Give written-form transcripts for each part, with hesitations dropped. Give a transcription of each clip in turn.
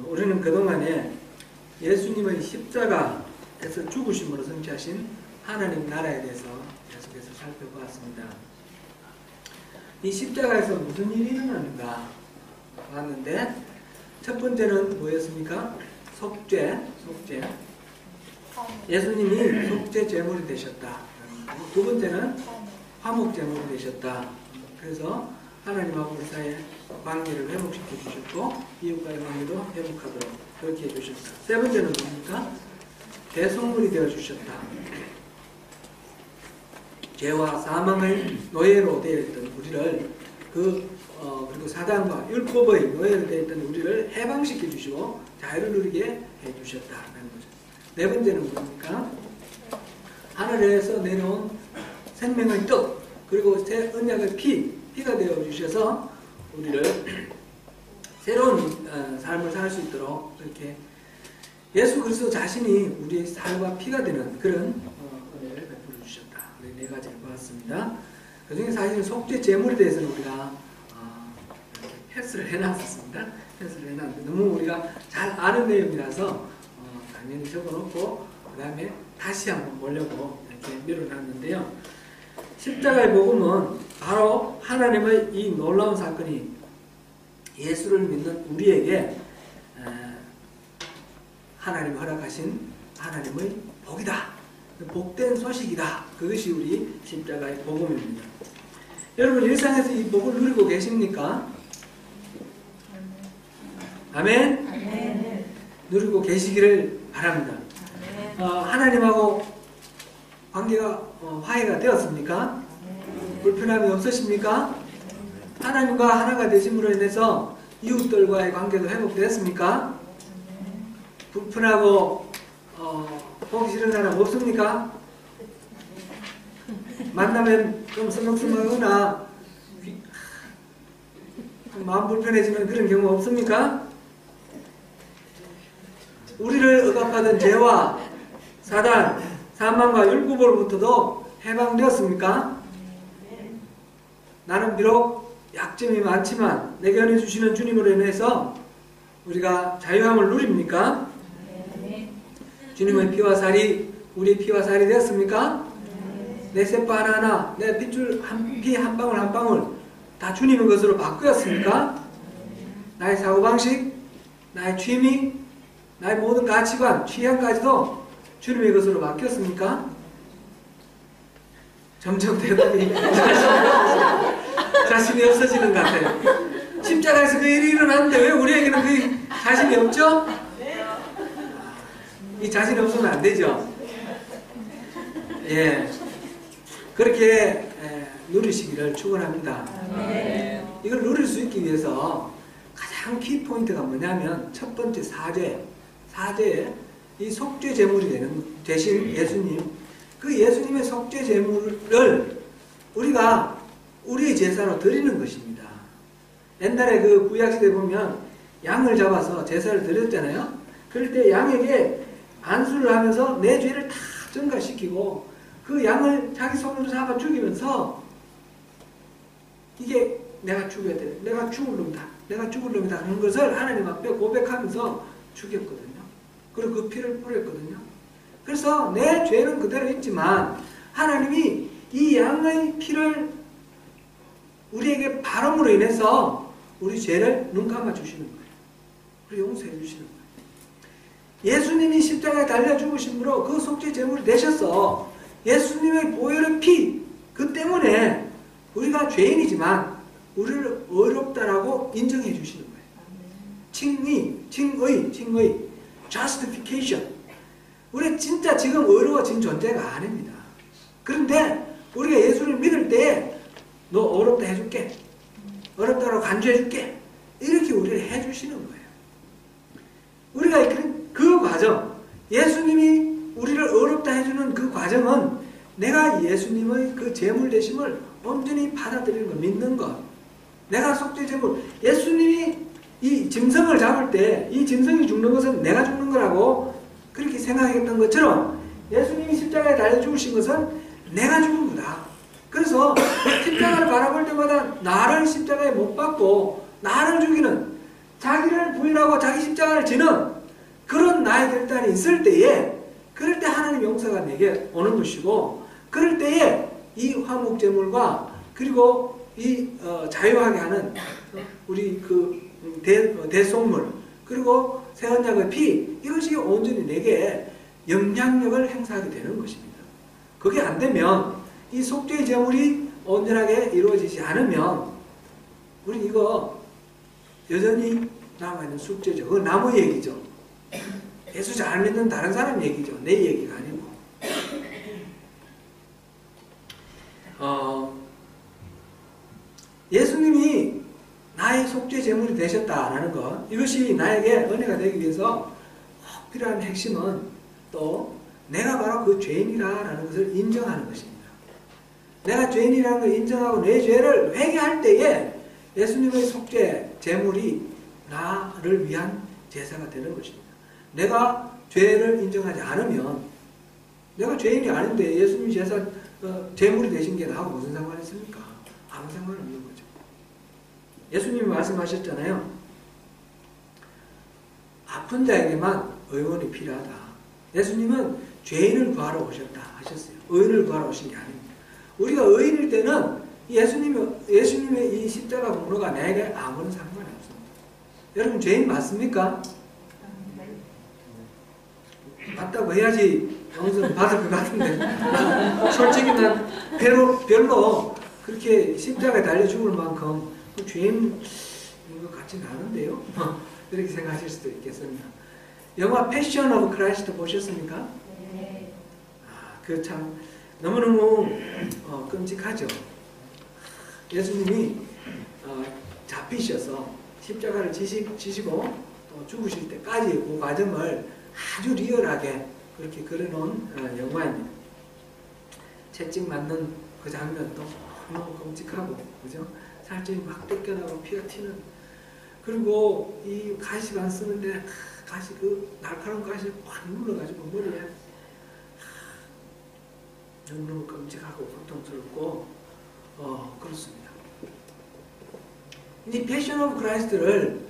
우리는 그동안에 예수님의 십자가에서 죽으심으로 성취하신 하나님 나라에 대해서 계속해서 살펴보았습니다. 이 십자가에서 무슨 일이 일어나는가 봤는데, 첫 번째는 뭐였습니까? 속죄. 예수님이 속죄 제물이 되셨다. 두 번째는 화목 제물이 되셨다. 그래서 하나님하고 우리 사이의 관계를 회복시켜 주셨고 이웃과의 관계도 회복하도록 그렇게 해주셨다. 세 번째는 뭡니까? 대속물이 되어 주셨다. 죄와 사망의 노예로 되어 있던 우리를 그리고 사단과 율법의 노예로 되어 있던 우리를 해방시켜 주시고 자유를 누리게 해 주셨다는 거죠. 네 번째는 뭡니까? 하늘에서 내려온 생명의 떡, 그리고 새 언약의 피가 되어 주셔서 우리를 새로운 삶을 살 수 있도록 그렇게 예수 그리스도 자신이 우리의 살과 피가 되는 그런 은혜를 베풀어 주셨다. 우리 네 가지를 보았습니다. 그 중에 사실은 속죄 제물에 대해서는 우리가 이렇게 패스를 해놨었습니다. 패스를 해놨는데 너무 우리가 잘 아는 내용이라서 당연히 적어놓고 그 다음에 다시 한번 보려고 이렇게 밀어놨는데요. 십자가의 복음은 바로 하나님의 이 놀라운 사건이 예수를 믿는 우리에게 하나님이 허락하신 하나님의 복이다. 복된 소식이다. 그것이 우리 십자가의 복음입니다. 여러분 일상에서 이 복을 누리고 계십니까? 아멘? 아멘. 누리고 계시기를 바랍니다. 하나님하고 관계가 화해가 되었습니까? 불편함이 없으십니까? 하나님과 하나가 되심으로 인해서 이웃들과의 관계도 회복되었습니까? 불편하고 보기 싫은 사람 없습니까? 만나면 좀 서먹서먹하거나 마음 불편해지는 그런 경우 없습니까? 우리를 억압하던 죄와 사단, 사망과 율법으로부터도 해방되었습니까? 나는 비록 약점이 많지만 내게 은혜 주시는 주님으로 인해서 우리가 자유함을 누립니까? 주님의 피와 살이 우리 피와 살이 되었습니까? 내 세포 하나하나, 내 핏줄 피 한 방울 한 방울 다 주님의 것으로 바꾸었습니까? 나의 사고방식, 나의 취미, 나의 모든 가치관, 취향까지도 주님의 것으로 바뀌었습니까? 점점 대답이 자신이 없어지는 것 같아요. 십자가에서 그 일이 일어났는데 왜 우리에게는 그 자신이 없죠? 이 자신이 없으면 안 되죠. 예, 그렇게 누리시기를 축원합니다. 이걸 누릴 수 있기 위해서 가장 키포인트가 뭐냐면 첫 번째 사죄에 이 속죄 제물이 되신 예수님, 그 예수님의 속죄 제물을 우리가 우리의 제사로 드리는 것입니다. 옛날에 그 구약시대에 보면 양을 잡아서 제사를 드렸잖아요. 그럴 때 양에게 안수를 하면서 내 죄를 다 전가시키고 그 양을 자기 손으로 잡아 죽이면서 이게 내가 죽여야 돼, 내가 죽을 놈이다, 내가 죽을 놈이다 하는 것을 하나님 앞에 고백하면서 죽였거든요. 그리고 그 피를 뿌렸거든요. 그래서 내 죄는 그대로 있지만 하나님이 이 양의 피를 우리에게 바름으로 인해서 우리 죄를 눈 감아 주시는 거예요. 우리 용서해 주시는 거예요. 예수님이 십자가에 달려 죽으심으로 그 속죄 제물이 되셔서 예수님의 보혈의 피, 그 때문에 우리가 죄인이지만 우리를 의롭다라고 인정해 주시는 거예요. 칭의, justification. 우리 진짜 지금 의로워진 존재가 아닙니다. 그런데 우리가 예수를 믿을 때 너 어렵다 해줄게, 어렵다고 간주해줄게, 이렇게 우리를 해주시는 거예요. 우리가 그 과정, 예수님이 우리를 어렵다 해주는 그 과정은 내가 예수님의 그 제물 되심을 온전히 받아들이는 것, 믿는 것. 내가 속죄 제물, 예수님이 이 짐승을 잡을 때 이 짐승이 죽는 것은 내가 죽는 거라고 그렇게 생각했던 것처럼 예수님이 십자가에 달려 죽으신 것은 내가 죽은 거다. 그래서 십자가를 바라볼 때마다 나를 십자가에 못 박고 나를 죽이는 자기를 부인하고 자기 십자가를 지는 그런 나의 결단이 있을 때에, 그럴 때 하나님 용서가 내게 오는 것이고, 그럴 때에 이 화목제물과 그리고 이 자유하게 하는 우리 그 대속물, 그리고 새 언약의 피, 이것이 온전히 내게 영향력을 행사하게 되는 것입니다. 그게 안 되면, 이 속죄의 제물이 온전하게 이루어지지 않으면 우리 이거 여전히 남아있는 숙제죠. 그건 남의 얘기죠. 예수 잘 믿는 다른 사람 얘기죠. 내 얘기가 아니고. 예수님이 나의 속죄 제물이 되셨다라는 것, 이것이 나에게 은혜가 되기 위해서 꼭 필요한 핵심은 또 내가 바로 그 죄인이라는 것을 인정하는 것입니다. 내가 죄인이라는 걸 인정하고 내 죄를 회개할 때에 예수님의 속죄 제물이 나를 위한 제사가 되는 것입니다. 내가 죄를 인정하지 않으면, 내가 죄인이 아닌데 예수님이 제물이 되신 게 나하고 무슨 상관이 있습니까? 아무 상관 없는 거죠. 예수님이 말씀하셨잖아요. 아픈 자에게만 의원이 필요하다. 예수님은 죄인을 구하러 오셨다 하셨어요. 의인을 구하러 오신 게 아닙니다. 우리가 의인일 때는 예수님의 이 십자가 공로가 내게 아무런 상관이 없습니다. 여러분 죄인 맞습니까? 맞다고 해야지 영성 받을 것 같은데 솔직히 난 별로 그렇게 십자가에 달려 죽을 만큼 죄인인 것 같지는 않은데요. 이렇게 생각하실 수도 있겠습니다. 영화 패션 오브 크라이스트 보셨습니까? 네. 그 참 너무너무 끔찍하죠. 예수님이 잡히셔서 십자가를 지시고 또 죽으실 때까지 그 과정을 아주 리얼하게 그렇게 그려놓은 영화입니다. 채찍 맞는 그 장면도 너무 끔찍하고, 그죠? 살점이 막 뜯겨나고 피가 튀는, 그리고 이 가시관 쓰는데 가시, 그 날카로운 가시를 확 눌러가지고 머리에, 너무 끔찍하고 고통스럽고 그렇습니다. 이 패션 오브 크라이스트를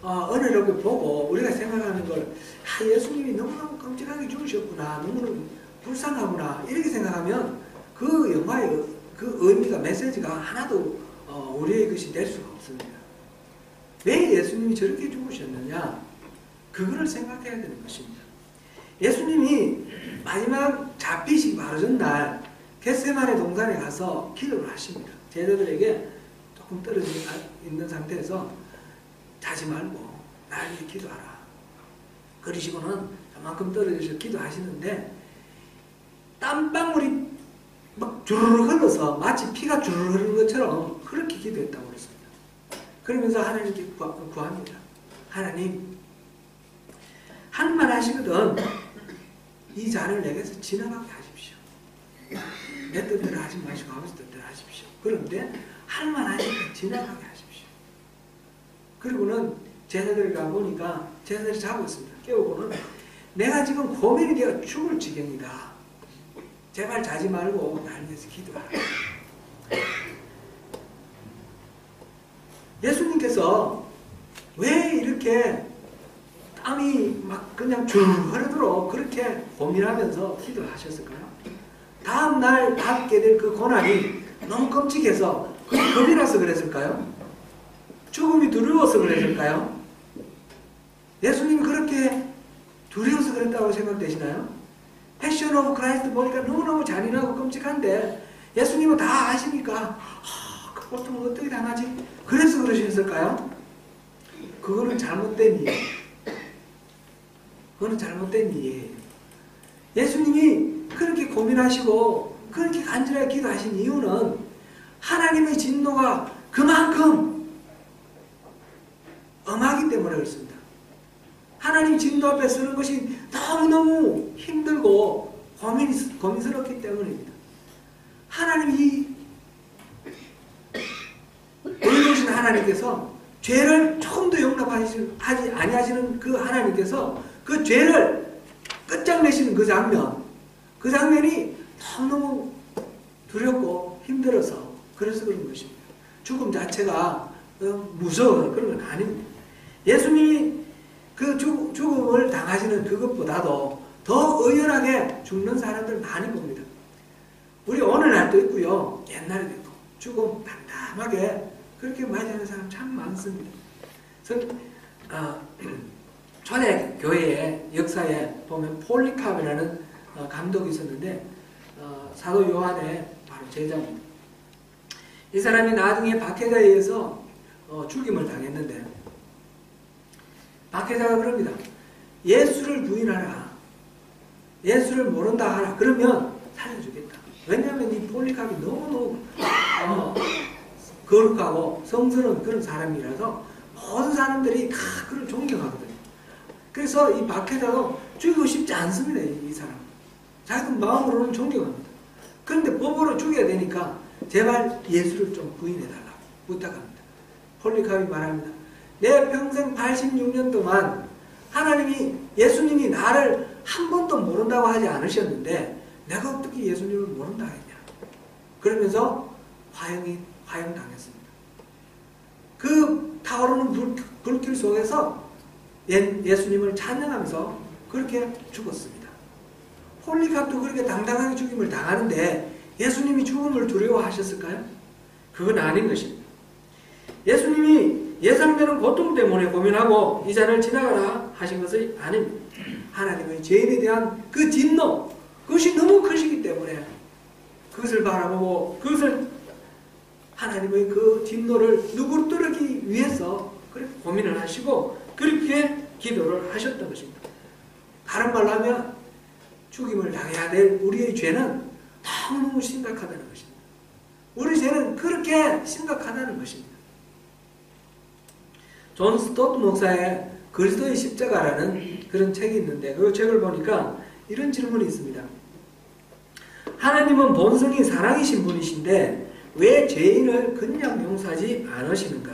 은혜롭게 보고 우리가 생각하는 걸, 예수님이 너무너무 끔찍하게 죽으셨구나, 너무너무 불쌍하구나, 이렇게 생각하면 그 영화의 그 의미가, 메시지가 하나도 우리의 것이 될 수가 없습니다. 왜 예수님이 저렇게 죽으셨느냐, 그거를 생각해야 되는 것입니다. 예수님이 마지막 잡히시기 바로 전날 겟세마네 동산에 가서 기도를 하십니다. 제자들에게 조금 떨어져 있는 상태에서 자지 말고 나를 위해 기도하라. 그러시고는 저만큼 떨어져서 기도하시는데 땀방울이 막 주르르 흘러서 마치 피가 주르르 흐르는 것처럼 그렇게 기도했다고 그랬습니다. 그러면서 하나님께 구합니다. 하나님, 한만 하시거든 이 잔을 내게서 지나가게 하십시오. 내 뜻대로 하지 마시고 아버지 뜻대로 하십시오. 그런데 할만 하시면 지나가게 하십시오. 그리고는 제자들을 가보니까 제자들이 자고 있습니다. 깨우고는 내가 지금 고민이 되어 죽을 지경이다. 제발 자지 말고 나를 위해서 기도하라. 예수님께서 왜 이렇게 땀이 막 그냥 줄 흐르도록 그렇게 고민하면서 기도하셨을까요? 다음날 받게 될 그 고난이 너무 끔찍해서 겁이 나서 그랬을까요? 죽음이 두려워서 그랬을까요? 예수님이 그렇게 두려워서 그랬다고 생각되시나요? 패션 오브 크라이스트 보니까 너무너무 잔인하고 끔찍한데 예수님은 다 아시니까 그 고통을 어떻게 당하지? 그래서 그러셨을까요? 그거는 잘못된 이해예요. 그거는 잘못된 이해예요. 예수님이 그렇게 고민하시고 그렇게 간절하게 기도하신 이유는 하나님의 진노가 그만큼 엄하기 때문에 그렇습니다. 하나님 진노 앞에 서는 것이 너무너무 힘들고 고민스럽기 때문입니다. 하나님이 의로우신 하나님께서 죄를 조금도 용납하지 아니하시는 그 하나님께서 그 죄를 끝장내시는 그 장면이 너무너무 두렵고 힘들어서 그래서 그런 것입니다. 죽음 자체가 무서운 그런 건 아닙니다. 예수님이 그 죽음을 당하시는 그것보다도 더 의연하게 죽는 사람들 많이 봅니다. 우리 오늘날도 있고요. 옛날에도 있고. 죽음 담담하게 그렇게 맞이하는 사람 참 많습니다. 초대 교회의 역사에 보면 폴리캅이라는 감독이 있었는데 사도 요한의 바로 제자입니다. 이 사람이 나중에 박해자에 의해서 죽임을 당했는데 박해자가 그럽니다. 예수를 부인하라. 예수를 모른다 하라. 그러면 살려주겠다. 왜냐하면 이 폴리캅이 너무너무 거룩하고 성스러운 그런 사람이라서 모든 사람들이 다 그를 존경하거든요. 그래서 이 박해자도 죽이고 싶지 않습니다. 이 사람. 자기 마음으로는 존경합니다. 그런데 법으로 죽여야 되니까 제발 예수를 좀 부인해달라고 부탁합니다. 폴리캅이 말합니다. 내 평생 86년 동안 하나님이 예수님이 나를 한 번도 모른다고 하지 않으셨는데 내가 어떻게 예수님을 모른다 했냐. 그러면서 화형당했습니다. 그 타오르는 불길 속에서 예수님을 찬양하면서 그렇게 죽었습니다. 폴리캅도 그렇게 당당하게 죽임을 당하는데 예수님이 죽음을 두려워하셨을까요? 그건 아닌 것입니다. 예수님이 예상되는 고통 때문에 고민하고 이 잔을 지나가라 하신 것이 아닙니다. 하나님의 죄인에 대한 그 진노, 그것이 너무 크시기 때문에 그것을 바라보고 그것을 하나님의 그 진노를 누구르뜨리기 위해서 그렇게 고민을 하시고 그렇게 기도를 하셨던 것입니다. 다른 말로 하면 죽임을 당해야 될 우리의 죄는 너무너무 심각하다는 것입니다. 우리 죄는 그렇게 심각하다는 것입니다. 존 스토트 목사의 그리스도의 십자가라는 그런 책이 있는데 그 책을 보니까 이런 질문이 있습니다. 하나님은 본성이 사랑이신 분이신데 왜 죄인을 그냥 용서하지 않으시는가?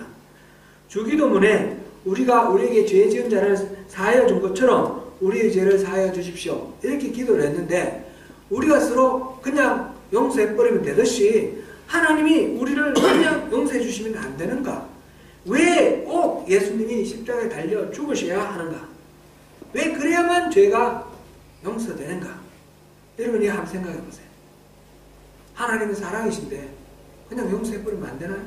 주기도문에 우리가 우리에게 죄 지은 자를 사하여 준 것처럼 우리의 죄를 사하여 주십시오. 이렇게 기도를 했는데 우리가 서로 그냥 용서해버리면 되듯이 하나님이 우리를 그냥 용서해 주시면 안 되는가? 왜 꼭 예수님이 십자가에 달려 죽으셔야 하는가? 왜 그래야만 죄가 용서되는가? 여러분이 한번 생각해 보세요. 하나님은 사랑이신데 그냥 용서해버리면 안 되나요?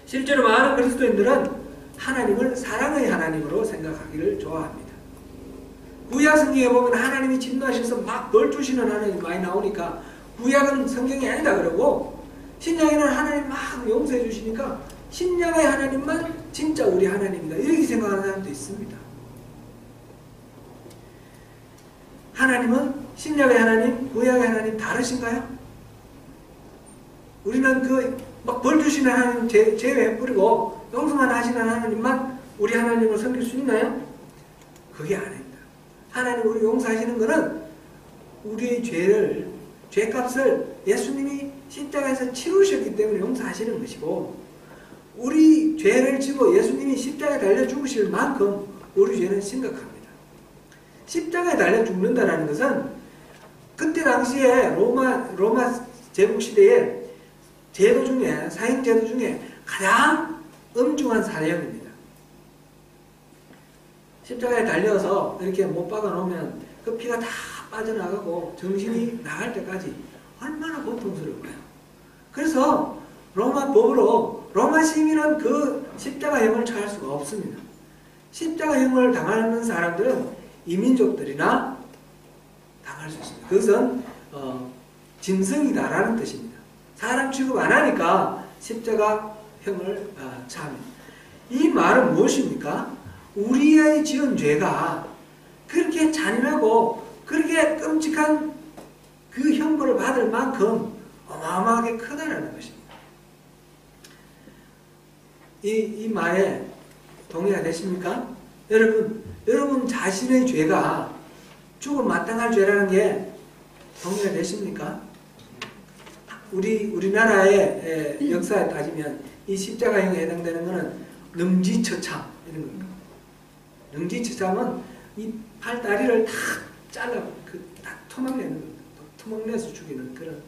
실제로 많은 그리스도인들은 하나님을 사랑의 하나님으로 생각하기를 좋아합니다. 구약 성경에 보면 하나님이 진노하셔서 막 벌 주시는 하나님이 많이 나오니까 구약은 성경이 아니다 그러고 신약에는 하나님 막 용서해 주시니까 신약의 하나님만 진짜 우리 하나님이다 이렇게 생각하는 사람도 있습니다. 하나님은 신약의 하나님, 구약의 하나님 다르신가요? 우리는 그 막 벌 주시는 하나님 제외해버리고 용서만 하시는 하나님만 우리 하나님을 섬길 수 있나요? 그게 아닙니다. 하나님 우리 용서하시는 것은 우리의 죄값을 예수님이 십자가에서 치르셨기 때문에 용서하시는 것이고 우리 죄를 지고 예수님이 십자가에 달려 죽으실 만큼 우리 죄는 심각합니다. 십자가에 달려 죽는다는 것은 그때 당시에 로마 제국 시대에 제도 중에 사형 제도 중에 가장 엄중한 사형입니다. 십자가에 달려서 이렇게 못 박아 놓으면 그 피가 다 빠져나가고 정신이 나갈 때까지 얼마나 고통스러울까요? 그래서 로마 법으로 로마 시민은 그 십자가형을 처할 수가 없습니다. 십자가형을 당하는 사람들은 이민족들이나 당할 수 있습니다. 그것은 짐승이다라는 뜻입니다. 사람 취급 안 하니까 십자가형을 처합니다. 이 말은 무엇입니까? 우리의 지은 죄가 그렇게 잔인하고 그렇게 끔찍한 그 형벌을 받을 만큼 어마어마하게 크다라는 것입니다. 이 말에 동의가 되십니까? 여러분 자신의 죄가 죽음 마땅할 죄라는 게 동의가 되십니까? 우리나라의 역사에 따지면 이 십자가형에 해당되는 것은 능지처참 이런 겁니다. 능지처참은 이 팔다리를 다 잘라 다 토막내는 겁니다. 토막내서 죽이는 그런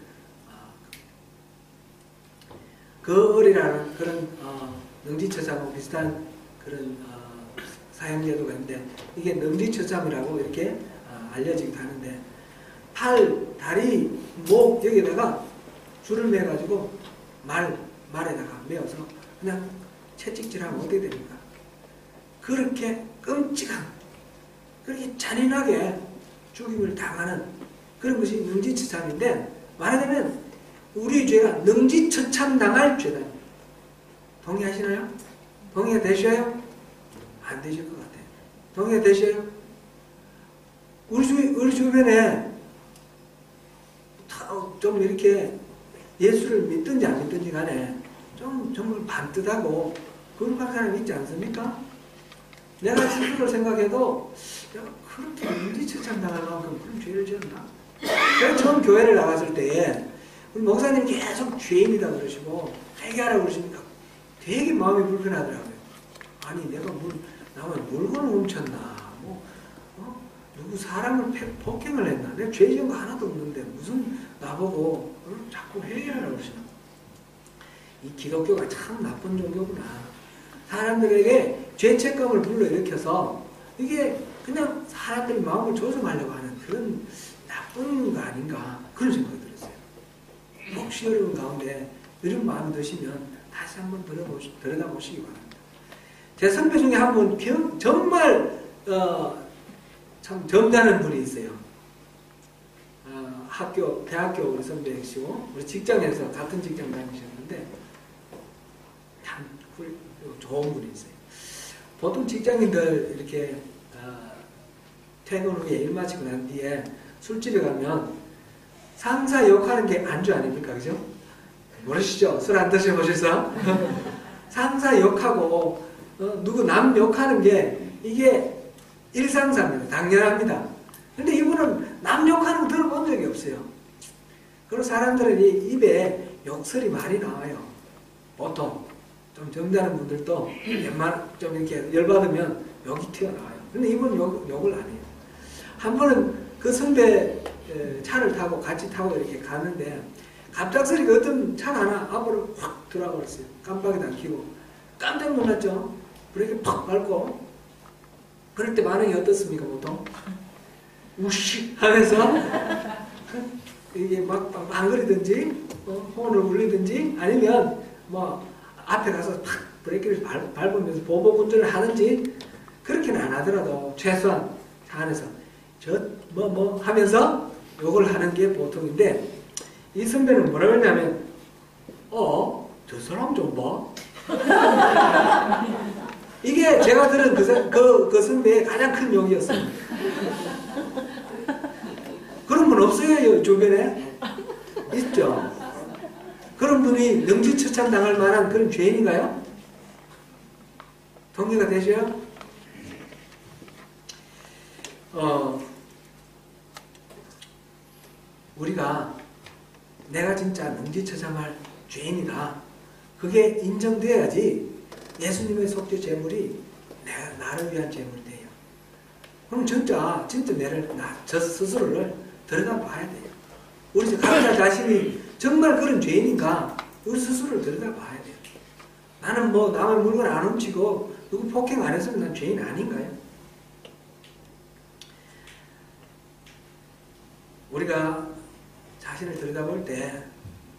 거을이라는 그런 능지처참하고 비슷한 그런 사형제도가 있는데 이게 능지처참이라고 이렇게 알려지기도 하는데 팔, 다리, 목 여기다가 줄을 매가지고 말에다가 매어서 그냥 채찍질하면 어떻게 됩니까? 그렇게 끔찍한 그렇게 잔인하게 죽임을 당하는 그런 것이 능지처참인데 말하자면 우리 죄가 능지처참 당할 죄다. 동의하시나요? 동의가 되셔요? 안 되실 것 같아요. 동의가 되셔요? 우리 주변에 좀 이렇게 예수를 믿든지 안 믿든지 간에 좀 정말 반듯하고 그런 사람이 있지 않습니까? 내가 스스로 생각해도 내가 그렇게 능지처참 당할 만큼 그런 죄를 지었나? 제가 처음 교회를 나갔을 때에 우리 목사님 계속 죄인이다 그러시고 회개하라고 그러시니까 되게 마음이 불편하더라고요. 아니 내가 남의 물건을 훔쳤나 누구 사람을 폭행을 했나 내가 죄 지은 거 하나도 없는데 무슨 나보고 자꾸 회개하라고 그러시나. 이 기독교가 참 나쁜 종교구나. 사람들에게 죄책감을 불러일으켜서 이게 그냥 사람들의 마음을 조성하려고 하는 그런 나쁜 거 아닌가 그런 생각이 들었어요. 혹시 어려운 가운데 이런 마음이 드시면 다시 한번 들여다보시기 바랍니다. 제 선배 중에 한 분 정말 참 점잖은 분이 있어요. 대학교 우리 선배이시고 우리 직장에서 같은 직장 다니셨는데 참 좋은 분이 있어요. 보통 직장인들 이렇게 퇴근 후에 일 마치고 난 뒤에 술집에 가면 상사 욕하는 게 안주 아닙니까? 그죠? 모르시죠? 술 안 드셔보셔서? 상사 욕하고 누구 남 욕하는 게 이게 일상사입니다. 당연합니다. 근데 이분은 남 욕하는 거 들어본 적이 없어요. 그리고 사람들은 입에 욕설이 많이 나와요. 보통 좀 점잖은 분들도 좀 이렇게 열받으면 욕이 튀어나와요. 근데 이분은 욕을 안 해요. 한 번은 그 선배 차를 타고 같이 타고 이렇게 가는데 갑작스레 어떤 차가 하나 앞으로 확 들어와 버렸어요. 깜빡이도 안 켜고 깜짝 놀랐죠. 브레이크 팍 밟고 그럴 때 반응이 어떻습니까 보통? 우씨 하면서 이게 막 방글이든지 혼을 울리든지 아니면 뭐 앞에 가서 팍 브레이크를 밟으면서 보복 운전을 하든지 그렇게는 안 하더라도 최소한 차 안에서 뭐 하면서 욕을 하는 게 보통인데 이 선배는 뭐라고 했냐면 저 사람 좀 봐. 이게 제가 들은 그 선배의 가장 큰 욕이었어요. 그런 분 없어요 주변에? 있죠? 그런 분이 능지처참 당할 만한 그런 죄인인가요? 동의가 되셔요? 우리가 내가 진짜 능지처참할 죄인이다. 그게 인정되어야지 예수님의 속죄 제물이 나를 위한 제물이 돼요. 그럼 진짜 저 스스로를 들여다봐야 돼요. 우리 각자 자신이 정말 그런 죄인인가 우리 스스로를 들여다봐야 돼요. 나는 뭐 남의 물건 안 훔치고 누구 폭행 안 했으면 난 죄인 아닌가요? 우리가 자신을 들여다볼 때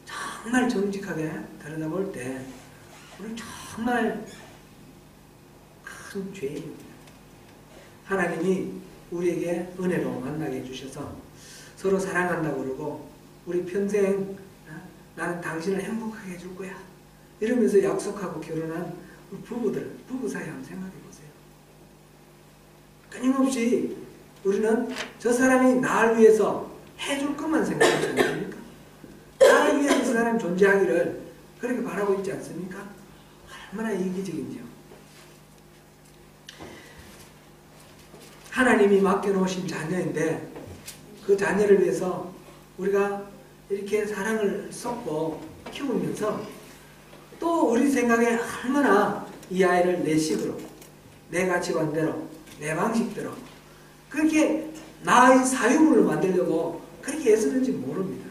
정말 정직하게 들여다볼 때 우리는 정말 큰 죄인입니다. 하나님이 우리에게 은혜로 만나게 해주셔서 서로 사랑한다고 그러고 우리 평생 나는 당신을 행복하게 해줄 거야 이러면서 약속하고 결혼한 부부 사이 한번 생각해 보세요. 끊임없이 우리는 저 사람이 나를 위해서 해줄 것만 생각하지 않습니까? 나를 위해서 그 사람이 존재하기를 그렇게 바라고 있지 않습니까? 얼마나 이기적인지요. 하나님이 맡겨놓으신 자녀인데 그 자녀를 위해서 우리가 이렇게 사랑을 쏟고 키우면서 또 우리 생각에 얼마나 이 아이를 내 식으로 내 가치관대로 내 방식대로 그렇게 나의 사유물로 만들려고 그렇게 애쓰는지 모릅니다.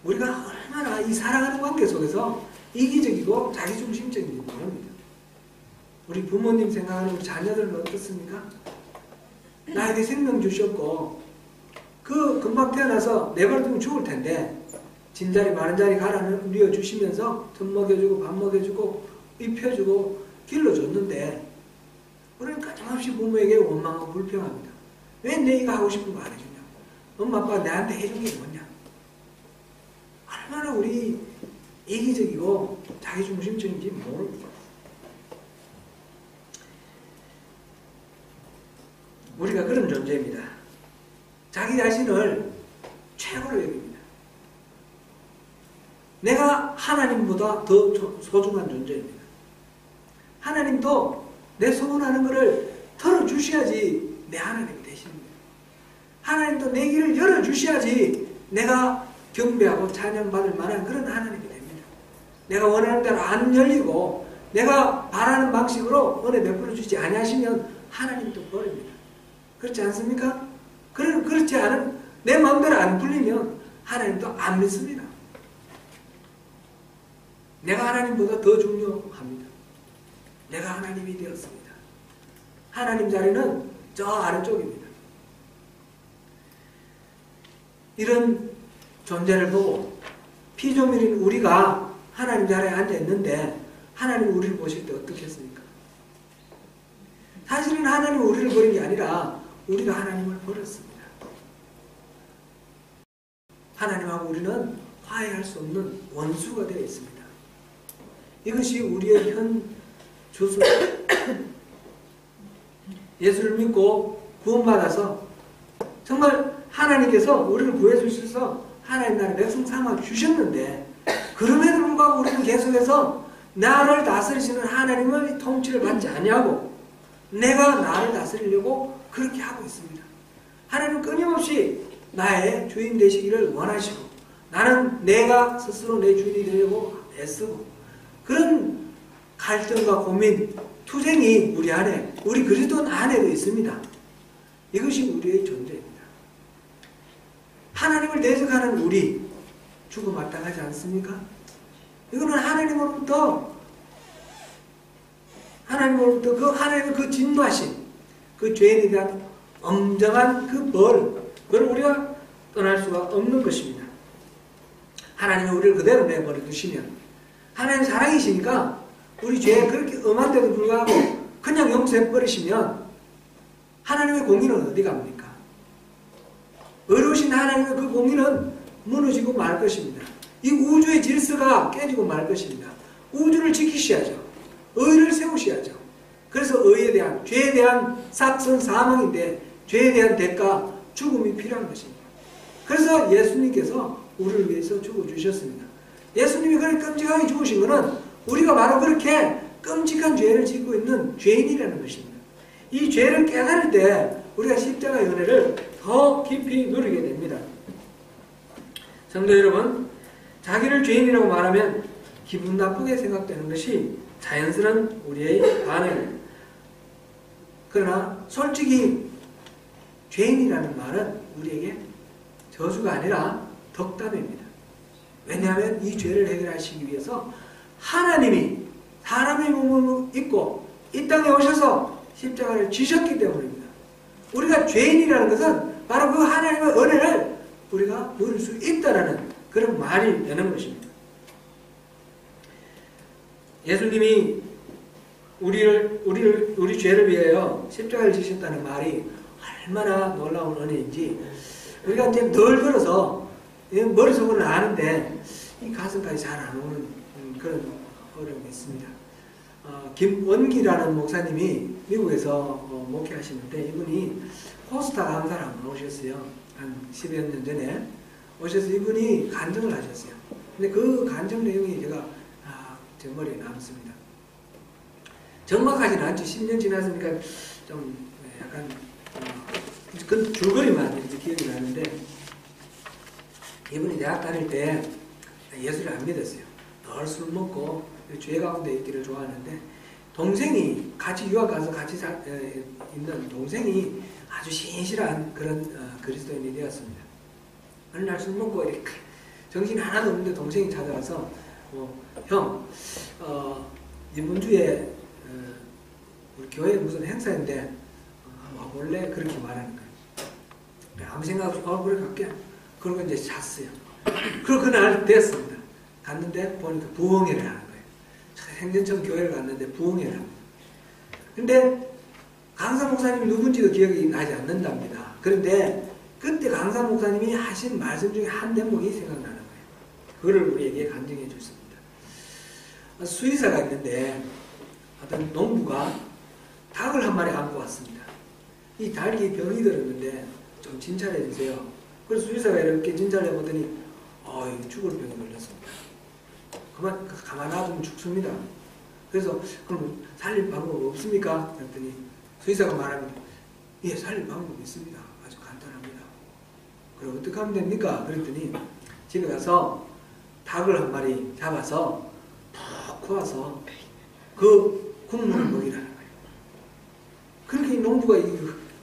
우리가 얼마나 이 사랑하는 관계 속에서 이기적이고 자기중심적인 겁니다. 우리 부모님 생각하는 우리 자녀들은 어떻습니까? 나에게 생명 주셨고 그 금방 태어나서 내버려두면 죽을 텐데 진자리 마른자리 갈아 누려 주시면서 젖 먹여주고 밥 먹여주고 입혀주고 길러줬는데 우리는 끊임없이 부모에게 원망하고 불평합니다. 왜 내가 하고 싶은 거 안 해주냐? 엄마 아빠가 나한테 해준 게 뭐냐? 얼마나 우리 이기적이고 자기중심적인지 모릅니다. 우리가 그런 존재입니다. 자기 자신을 최고로 여깁니다. 내가 하나님보다 더 소중한 존재입니다. 하나님도 내 소원하는 것을 털어주셔야지 내 하나님이 되십니다. 하나님도 내 길을 열어주셔야지 내가 경배하고 찬양받을 만한 그런 하나님이 됩니다. 내가 원하는 대로 안 열리고 내가 바라는 방식으로 은혜 베풀어 주지 아니하시면 하나님도 버립니다. 그렇지 않습니까? 그렇지 않은 내 마음대로 안 풀리면 하나님도 안 믿습니다. 내가 하나님보다 더 중요합니다. 내가 하나님이 되었습니다. 하나님 자리는 저 아래쪽입니다. 이런 존재를 보고 피조물인 우리가 하나님 자리에 앉아 있는데 하나님이 우리를 보실 때 어떻게 했습니까? 사실은 하나님이 우리를 버린 게 아니라 우리가 하나님을 버렸습니다. 하나님하고 우리는 화해할 수 없는 원수가 되어 있습니다. 이것이 우리의 현 주소입니다. 예수를 믿고 구원받아서 정말 하나님께서 우리를 구해주셔서 하나님 나라의 백성 삼아 주셨는데 그럼에도 불구하고 우리는 계속해서 나를 다스리시는 하나님의 통치를 받지 아니하고 내가 나를 다스리려고 그렇게 하고 있습니다. 하나님은 끊임없이 나의 주인 되시기를 원하시고 나는 내가 스스로 내 주인이 되려고 애쓰고 그런 갈등과 고민, 투쟁이 우리 안에, 우리 그리스도 안에도 있습니다. 이것이 우리의 존재입니다. 하나님을 대적하는 우리 죽어 마땅하지 않습니까? 이거는 하나님으로부터 그 하나님의 그 진노하신 그 죄인에 대한 엄정한 그 그걸 우리가 떠날 수가 없는 것입니다. 하나님이 우리를 그대로 내버려 두시면 하나님 사랑이시니까 우리 죄에 그렇게 엄한데도 불구하고 그냥 용서해버리시면 하나님의 공의는 어디 갑니까? 의로우신 하나님의 그 공의는 무너지고 말 것입니다. 이 우주의 질서가 깨지고 말 것입니다. 우주를 지키셔야죠. 의를 세우셔야죠. 그래서 의에 대한, 죄에 대한 삭선 사망인데 죄에 대한 대가, 죽음이 필요한 것입니다. 그래서 예수님께서 우리를 위해서 죽어주셨습니다. 예수님이 그렇게 끔찍하게 죽으신 것은 우리가 바로 그렇게 끔찍한 죄를 짓고 있는 죄인이라는 것입니다. 이 죄를 깨달을 때 우리가 십자가의 은혜를 더 깊이 누리게 됩니다. 성도 여러분, 자기를 죄인이라고 말하면 기분 나쁘게 생각되는 것이 자연스러운 우리의 반응입니다. 그러나 솔직히 죄인이라는 말은 우리에게 저주가 아니라 덕담입니다. 왜냐하면 이 죄를 해결하시기 위해서 하나님이 사람의 몸을 입고 이 땅에 오셔서 십자가를 지셨기 때문입니다. 우리가 죄인이라는 것은 바로 그 하나님의 은혜를 우리가 누릴 수 있다는 그런 말이 되는 것입니다. 예수님이 우리 죄를 위하여 십자가를 지셨다는 말이 얼마나 놀라운 은혜인지 우리가 이제 늘 들어서 머릿속으로는 아는데 이 가슴까지 잘 안 오는 그런 어려움이 있습니다. 김원기라는 목사님이 미국에서 목회하시는데 이분이 코스타 강사를 한번 오셨어요. 한 10여 년 전에 오셔서 이분이 간증을 하셨어요. 근데 그 간증 내용이 제가 제 머리에 남습니다. 정확하지는 않죠. 10년 지났으니까 좀 약간 그 줄거리만 이제 기억이 나는데 이분이 대학 다닐 때 예수를 안 믿었어요. 늘 술 먹고 죄 가운데 있기를 좋아하는데 동생이 같이 유학 가서 같이 있는 동생이 아주 신실한 그런 그리스도인이 되었습니다. 어느 날 술 먹고 이렇게 정신이 하나도 없는데 동생이 찾아와서 형, 이번 주에 우리 교회에 무슨 행사인데 와볼래? 그렇게 말하는 거예요. 아무 생각 없이 그래 갈게. 그러고 이제 잤어요. 그리고 그날 됐습니다. 갔는데 보니까 부흥회를 하는 거예요. 생전처럼 교회를 갔는데 부흥회를 합니다. 근데 강사 목사님이 누군지도 기억이 나지 않는답니다. 그런데 그때 강사 목사님이 하신 말씀 중에 한 대목이 생각나는 거예요. 그거를 우리에게 간증해 줬습니다. 수의사가 있는데 어떤 농부가 닭을 한 마리 안고 왔습니다. 이 닭이 병이 들었는데 좀 진찰해 주세요. 그래서 수의사가 이렇게 진찰해 보더니 이거 죽을 병이 걸렸습니다. 가만 놔두면 죽습니다. 그래서 그럼 살릴 방법 없습니까? 그랬더니 수의사가 말합니다. 예, 살릴 방법이 있습니다. 아주 간단합니다. 그럼 어떻게 하면 됩니까? 그랬더니 집에 가서 닭을 한 마리 잡아서 푹 구워서 그 국물을 먹이라는 거예요. 그렇게 이 농부가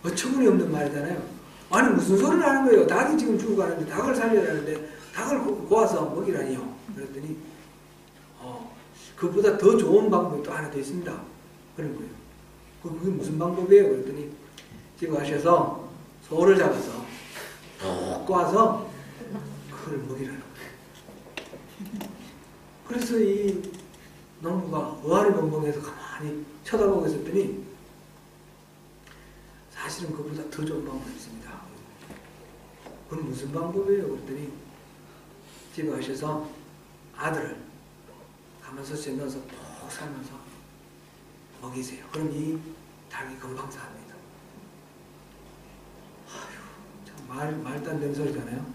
어처구니 없는 말이잖아요. 아니 무슨 소리를 하는 거예요. 닭이 지금 죽어가는데 닭을 살려라는데 닭을 구워서 먹이라니요. 그랬더니 그보다 더 좋은 방법이 또 하나 더 있습니다. 그런 거예요. 그게 무슨 방법이에요? 그랬더니 집에 가셔서 소를 잡아서 푹 구워서 그걸 먹이라는 거예요. 그래서 이 농부가 의아리벙벙해서 가만히 쳐다보고 있었더니 사실은 그보다 더 좋은 방법이 있습니다. 그건 무슨 방법이에요? 그랬더니 집에 가셔서 아들을 가마솥에 넣어서 푹 삶아서 먹이세요. 그럼 이 닭이 금방 삽니다. 참 말도 안 되는 소리잖아요.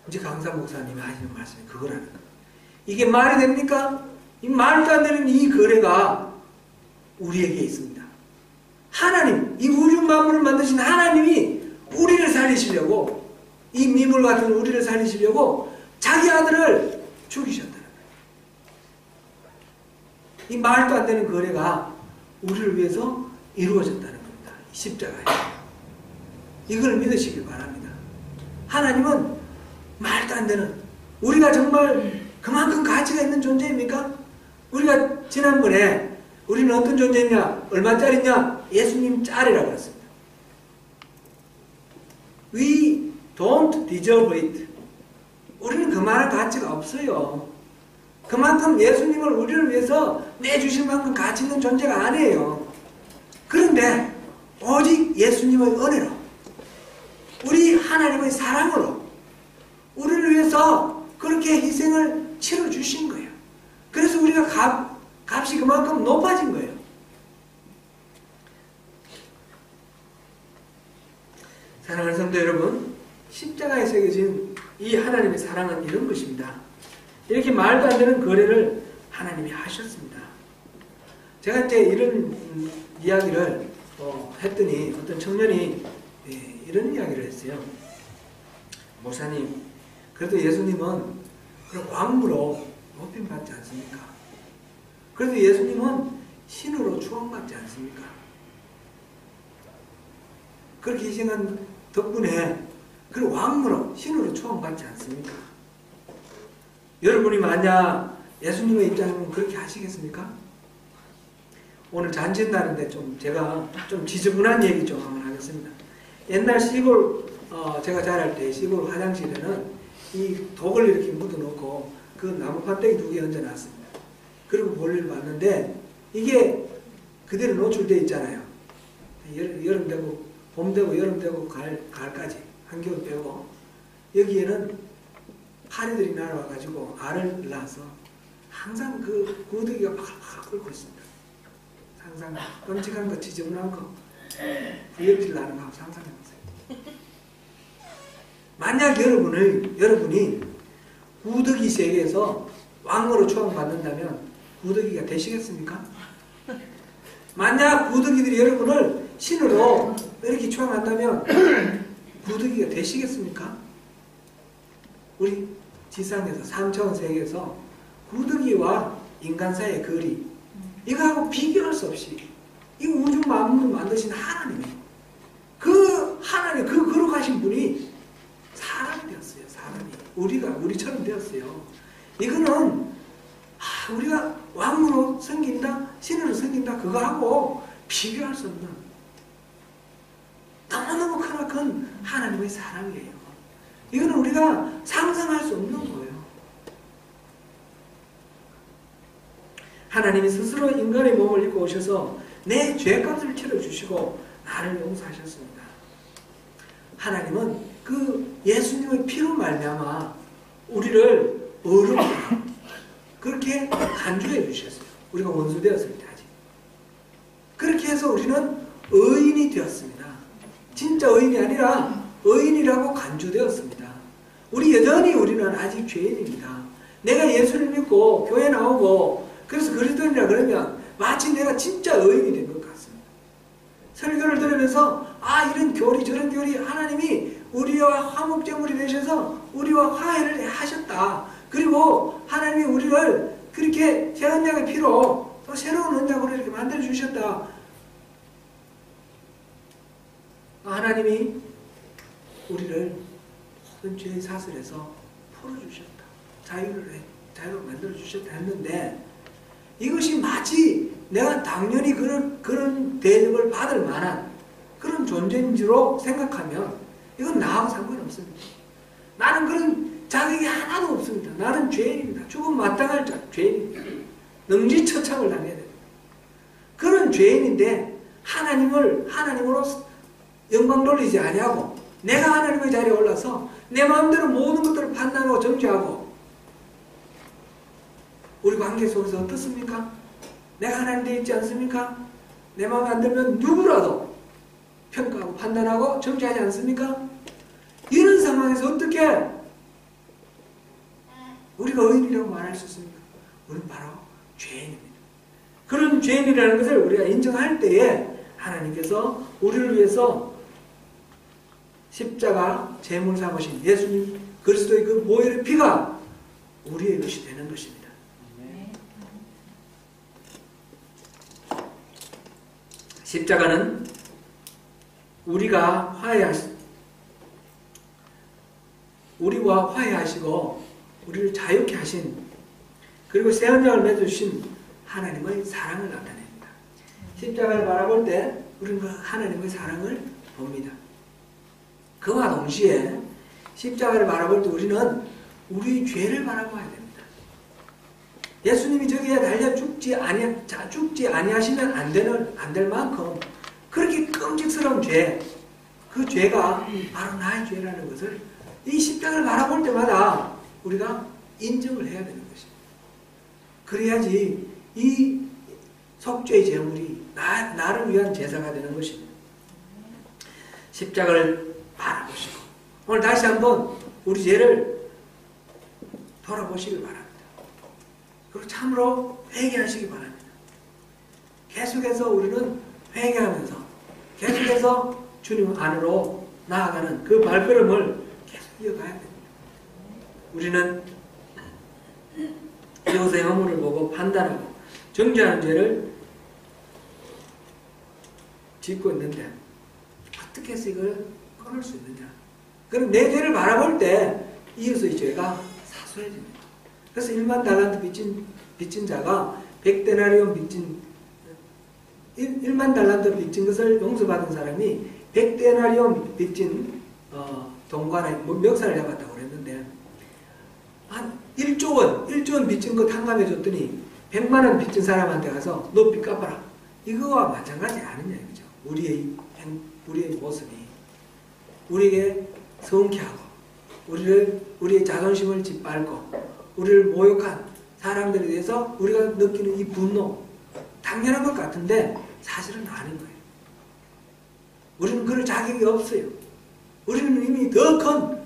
이제 강사 목사님이 하시는 말씀이 그거라는 거예요. 이게 말이 됩니까? 이 말도 안 되는 이 거래가 우리에게 있습니다. 하나님, 이 우주 만물을 만드신 하나님이 우리를 살리시려고, 이 미물 같은 우리를 살리시려고 자기 아들을 죽이셨다는 거예요. 이 말도 안 되는 거래가 우리를 위해서 이루어졌다는 겁니다. 십자가에. 이걸 믿으시길 바랍니다. 하나님은 말도 안 되는, 우리가 정말 그만큼 가치가 있는 존재입니까? 우리가 지난번에 우리는 어떤 존재냐? 얼마짜리냐? 예수님 짤이라고 했습니다. We don't deserve it. 우리는 그만한 가치가 없어요. 그만큼 예수님을 우리를 위해서 내주실 만큼 가치 있는 존재가 아니에요. 그런데 오직 예수님의 은혜로, 우리 하나님의 사랑으로 우리를 위해서 그렇게 희생을 치러주신 거예요. 그래서 우리가 값이 그만큼 높아진 거예요. 사랑하는 성도 여러분, 십자가에 새겨진 이 하나님의 사랑은 이런 것입니다. 이렇게 말도 안 되는 거래를 하나님이 하셨습니다. 제가 이제 이런 이야기를 했더니 어떤 청년이 이런 이야기를 했어요. 목사님, 그래도 예수님은 왕으로 높임받지 않습니까? 그래도 예수님은 신으로 추앙받지 않습니까? 그렇게 희생한 덕분에 그 왕으로, 신으로 추앙받지 않습니까? 여러분이 만약 예수님의 입장이면 그렇게 하시겠습니까? 오늘 잔칫날인데 제가 좀 지저분한 얘기 좀 한번 하겠습니다. 옛날 시골, 제가 자랄 때 시골 화장실에는 이 독을 이렇게 묻어놓고 그 나무 판때기 2개 얹어놨습니다. 그리고 볼일을 봤는데 이게 그대로 노출되어 있잖아요. 여름 되고 봄 되고 여름 되고 가을까지 한겨울 빼고 여기에는 파리들이 날아와가지고 알을 낳아서 항상 그 구더기가 팍팍 끓고 있습니다. 항상 끔찍한 거, 지저분한 거, 구역질 나는 거 상상해보세요. 만약 여러분이 구더기 세계에서 왕으로 추앙받는다면 구더기가 되시겠습니까? 만약 구더기들이 여러분을 신으로 이렇게 추앙한다면 구더기가 되시겠습니까? 우리 지상에서 3차원 세계에서 구더기와 인간 사이의 거리, 이거하고 비교할 수 없이 이 우주 만물을 만드신 하나님이, 그 하나님, 그 거룩하신 분이 사람이 되었어요. 사람이 우리처럼 되었어요. 이거는 우리가 왕으로 섬긴다, 신으로 섬긴다 그거하고 비교할 수 없는 너무너무 크나큰 하나님의 사랑이에요. 이거는 우리가 상상할 수 없는 거예요. 하나님이 스스로 인간의 몸을 입고 오셔서 내 죄값을 치러주시고 나를 용서하셨습니다. 하나님은 그 예수님의 피로 말미암아 우리를 어른으로 그렇게 간주해 주셨어요. 우리가 원수 되었을 때 아직. 그렇게 해서 우리는 의인이 되었습니다. 진짜 의인이 아니라 의인이라고 간주되었습니다. 우리는 아직 죄인입니다. 내가 예수를 믿고 교회 나오고 그래서 그리스도인이라 그러면 마치 내가 진짜 의인이 된 것 같습니다. 설교를 들으면서 이런 교리 저런 교리 하나님이 우리와 화목제물이 되셔서 우리와 화해를 하셨다. 그리고 하나님이 우리를 그렇게 새 언약의 피로 또 새로운 언약으로 이렇게 만들어 주셨다. 하나님이 우리를 모든 죄의 사슬에서 풀어주셨다. 자유로 만들어주셨다 했는데 이것이 마치 내가 당연히 그런 대접을 받을 만한 그런 존재인지로 생각하면 이건 나하고 상관없습니다. 나는 그런 자격이 하나도 없습니다. 나는 죄인입니다. 죽음 마땅할 죄인입니다. 능지처참을 당해야 됩니다. 그런 죄인인데 하나님으로 영광 돌리지 아니하고 내가 하나님의 자리에 올라서 내 마음대로 모든 것들을 판단하고 정죄하고 우리 관계 속에서 어떻습니까? 내가 하나님 되어 있지 않습니까? 내 마음에 안 들면 누구라도 평가하고 판단하고 정죄하지 않습니까? 이런 상황에서 어떻게 우리가 의인이라고 말할 수 있습니까? 우리는 바로 죄인입니다. 그런 죄인이라는 것을 우리가 인정할 때에 하나님께서 우리를 위해서 십자가 제물 삼으신 예수님 그리스도의 그 보혈의 피가 우리의 것이 되는 것입니다. 십자가는 우리와 화해하시고 우리를 자유케 하신 그리고 새 언약을 맺어주신 하나님의 사랑을 나타냅니다. 십자가를 바라볼 때 우리는 그 하나님의 사랑을 봅니다. 그와 동시에 십자가를 바라볼 때 우리는 우리의 죄를 바라봐야 됩니다. 예수님이 저기에 달려 죽지 아니하시면 안 될 만큼 그렇게 끔찍스러운 죄, 그 죄가 바로 나의 죄라는 것을 이 십자가를 바라볼 때마다 우리가 인정을 해야 되는 것입니다. 그래야지 이 속죄의 제물이 나를 위한 제사가 되는 것입니다. 십자가를 바라보시고 오늘 다시 한번 우리 죄를 돌아보시길 바랍니다. 그리고 참으로 회개하시기 바랍니다. 계속해서 우리는 회개하면서 계속해서 주님 안으로 나아가는 그 발걸음을 계속 이어가야 됩니다. 우리는 이웃의 허물을 보고 판단하고 정죄하는 죄를 짓고 있는데 어떻게 해서 이걸 끊을 수 있느냐. 그럼 내 죄를 바라볼 때 이웃의 죄가 사소해집니다. 그래서 1만 달란트 빚진 자가 100데나리온 빚진 1만 달란트 빚진 것을 용서받은 사람이 100데나리온 빚진 동관에 멱살을 잡았다고 그랬는데 한 1조 원 빚진 거 탕감해 줬더니 100만 원 빚진 사람한테 가서 너 빚 갚아라. 이거와 마찬가지 아니냐 이거죠. 우리의 모습이 우리에게 성쾌하고 우리의 자존심을 짓밟고 우리를 모욕한 사람들에 대해서 우리가 느끼는 이 분노 당연한 것 같은데 사실은 아닌 거예요. 우리는 그럴 자격이 없어요. 우리는 이미 더 큰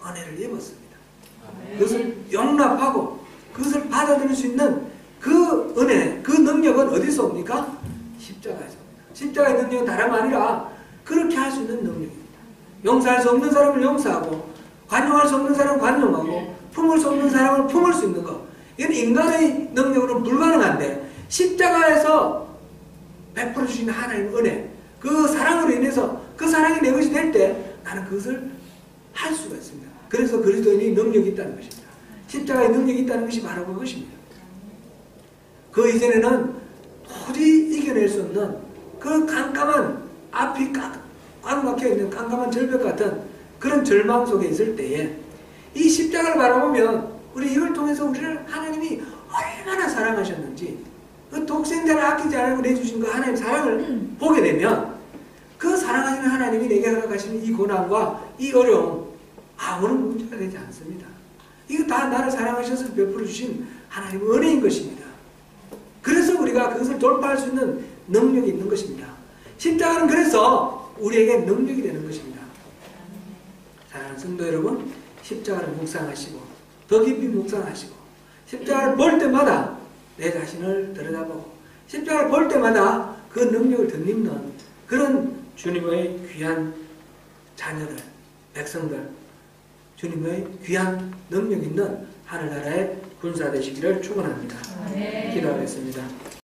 은혜를 입었습니다. 그것을 용납하고 그것을 받아들일 수 있는 그 은혜, 그 능력은 어디서 옵니까? 십자가에서 옵니다. 십자가의 능력은 다름 아니라 그렇게 할 수 있는 능력입니다. 용서할 수 없는 사람을 용서하고 관용할 수 없는 사람을 관용하고 품을 수 없는 사람을 품을 수 있는 것. 이건 인간의 능력으로는 불가능한데 십자가에서 베풀어 주신 하나님의 은혜, 그 사랑으로 인해서 그 사랑이 내 것이 될 때 나는 그것을 할 수가 있습니다. 그래서 그리스도인이 능력이 있다는 것입니다. 십자가의 능력이 있다는 것이 바로 그것입니다. 그 이전에는 도저히 이겨낼 수 없는 그 깜깜한 앞이 꽉 막혀있는 깜깜한 절벽 같은 그런 절망 속에 있을 때에 이 십자가를 바라보면 우리 이걸 통해서 우리를 하나님이 얼마나 사랑하셨는지 그 독생자를 아끼지 않고 내주신 그 하나님의 사랑을 보게 되면 그 사랑하시는 하나님이 내게 허락하시는 이 고난과 이 어려움 아무런 문제가 되지 않습니다. 이거 다 나를 사랑하셔서 베풀어 주신 하나님의 은혜인 것입니다. 그래서 우리가 그것을 돌파할 수 있는 능력이 있는 것입니다. 십자가는 그래서 우리에게 능력이 되는 것입니다. 사랑하는 성도 여러분, 십자가를 묵상하시고 더 깊이 묵상하시고 십자가를 볼 때마다 내 자신을 들여다보고 십자가를 볼 때마다 그 능력을 덧입는 그런 주님의 귀한 자녀들, 백성들, 주님의 귀한 능력 있는 하늘나라의 군사 되시기를 축원합니다. 기도하겠습니다.